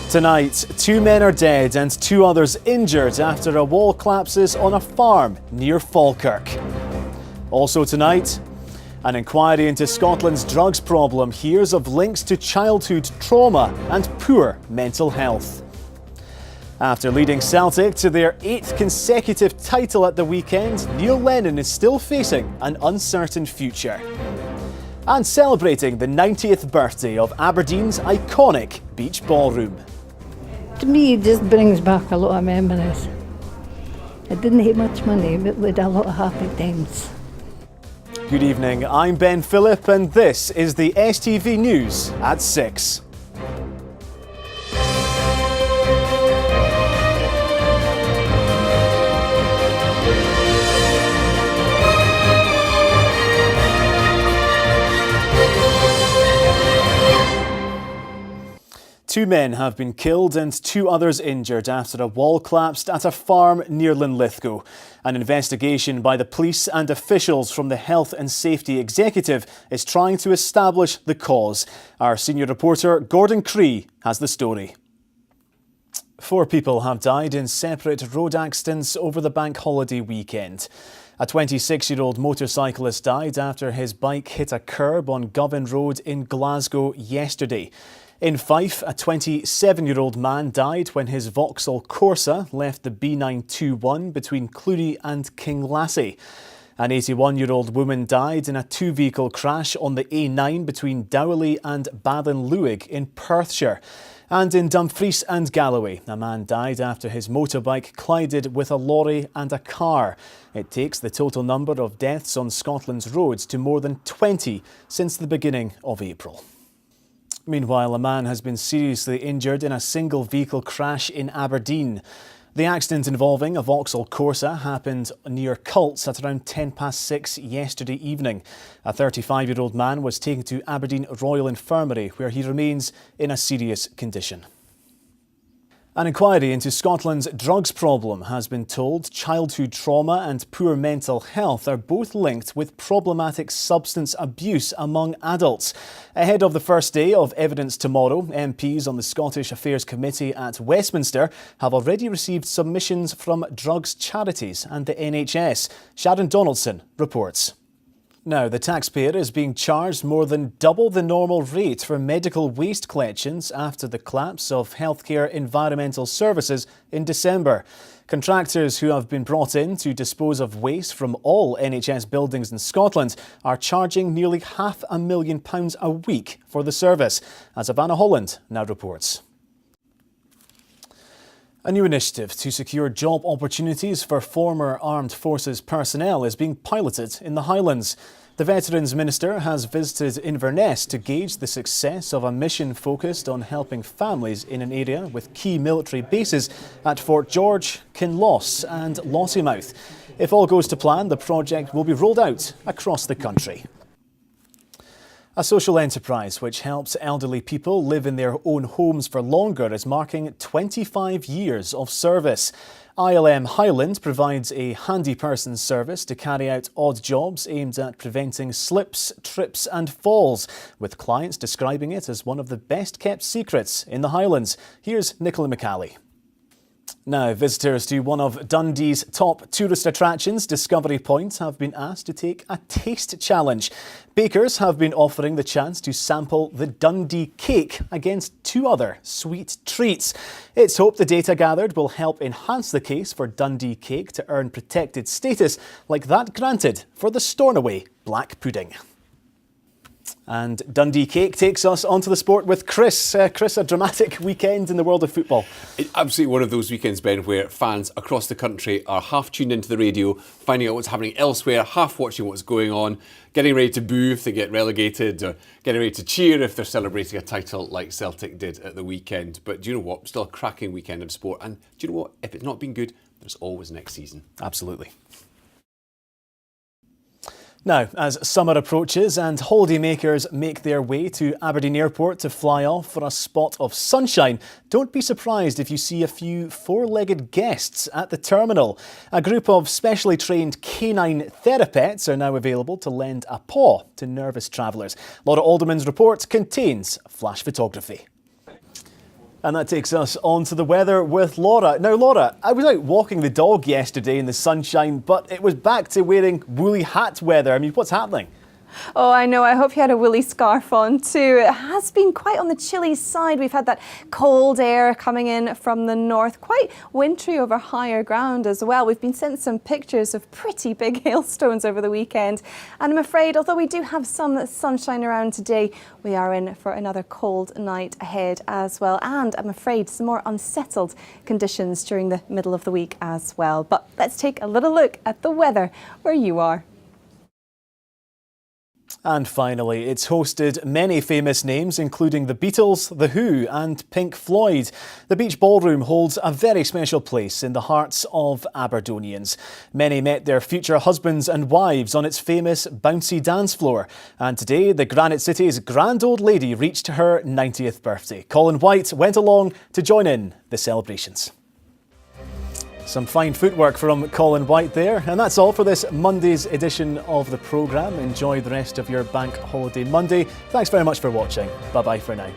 Tonight, 2 men are dead and 2 others injured after a wall collapses on a farm near Falkirk. Also tonight, an inquiry into Scotland's drugs problem hears of links to childhood trauma and poor mental health. After leading Celtic to their 8th consecutive title at the weekend, Neil Lennon is still facing an uncertain future. And celebrating the 90th birthday of Aberdeen's iconic beach ballroom. To me, it just brings back a lot of memories. I didn't have much money, but we had a lot of happy times. Good evening, I'm Ben Phillip and this is the STV News at 6. Two men have been killed and 2 others injured after a wall collapsed at a farm near Linlithgow. An investigation by the police and officials from the Health and Safety Executive is trying to establish the cause. Our senior reporter Gordon Cree has the story. 4 people have died in separate road accidents over the bank holiday weekend. A 26-year-old motorcyclist died after his bike hit a curb on Govan Road in Glasgow yesterday. In Fife, a 27-year-old man died when his Vauxhall Corsa left the B921 between Clooney and Kinglassie. An 81-year-old woman died in a 2-vehicle crash on the A9 between Dowley and Ballinluig in Perthshire. And in Dumfries and Galloway, a man died after his motorbike collided with a lorry and a car. It takes the total number of deaths on Scotland's roads to more than 20 since the beginning of April. Meanwhile, a man has been seriously injured in a single vehicle crash in Aberdeen. The accident involving a Vauxhall Corsa happened near Cults at around 6:10 yesterday evening. A 35-year-old man was taken to Aberdeen Royal Infirmary where he remains in a serious condition. An inquiry into Scotland's drugs problem has been told childhood trauma and poor mental health are both linked with problematic substance abuse among adults. Ahead of the first day of evidence tomorrow, MPs on the Scottish Affairs Committee at Westminster have already received submissions from drugs charities and the NHS. Sharon Donaldson reports. Now, the taxpayer is being charged more than double the normal rate for medical waste collections after the collapse of healthcare environmental services in December. Contractors who have been brought in to dispose of waste from all NHS buildings in Scotland are charging nearly £500,000 a week for the service, as Savannah Holland now reports. A new initiative to secure job opportunities for former armed forces personnel is being piloted in the Highlands. The Veterans Minister has visited Inverness to gauge the success of a mission focused on helping families in an area with key military bases at Fort George, Kinloss and Lossiemouth. If all goes to plan, the project will be rolled out across the country. A social enterprise which helps elderly people live in their own homes for longer is marking 25 years of service. ILM Highland provides a handy person service to carry out odd jobs aimed at preventing slips, trips and falls, with clients describing it as one of the best kept secrets in the Highlands. Here's Nicola McCally. Now, visitors to one of Dundee's top tourist attractions, Discovery Point, have been asked to take a taste challenge. Bakers have been offering the chance to sample the Dundee cake against 2 other sweet treats. It's hoped the data gathered will help enhance the case for Dundee cake to earn protected status like that granted for the Stornoway black pudding. And Dundee Cake takes us onto the sport with Chris. Chris, a dramatic weekend in the world of football. It's absolutely one of those weekends, Ben, where fans across the country are half tuned into the radio, finding out what's happening elsewhere, half watching what's going on, getting ready to boo if they get relegated, or getting ready to cheer if they're celebrating a title like Celtic did at the weekend. But do you know what? Still a cracking weekend of sport. And do you know what? If it's not been good, there's always next season. Absolutely. Now, as summer approaches and holidaymakers make their way to Aberdeen Airport to fly off for a spot of sunshine, don't be surprised if you see a few 4-legged guests at the terminal. A group of specially trained canine therapets are now available to lend a paw to nervous travellers. Laura Alderman's report contains flash photography. And that takes us on to the weather with Laura. Now, Laura, I was out walking the dog yesterday in the sunshine, but it was back to wearing woolly hat weather. I mean, what's happening? Oh, I know. I hope you had a woolly scarf on too. It has been quite on the chilly side. We've had that cold air coming in from the north, quite wintry over higher ground as well. We've been sent some pictures of pretty big hailstones over the weekend. And I'm afraid, although we do have some sunshine around today, we are in for another cold night ahead as well. And I'm afraid some more unsettled conditions during the middle of the week as well. But let's take a little look at the weather where you are. And finally, it's hosted many famous names, including the Beatles, The Who and Pink Floyd. The Beach Ballroom holds a very special place in the hearts of Aberdonians. Many met their future husbands and wives on its famous bouncy dance floor. And today, the Granite City's grand old lady reached her 90th birthday. Colin White went along to join in the celebrations. Some fine footwork from Colin White there. And that's all for this Monday's edition of the programme. Enjoy the rest of your bank holiday Monday. Thanks very much for watching. Bye-bye for now.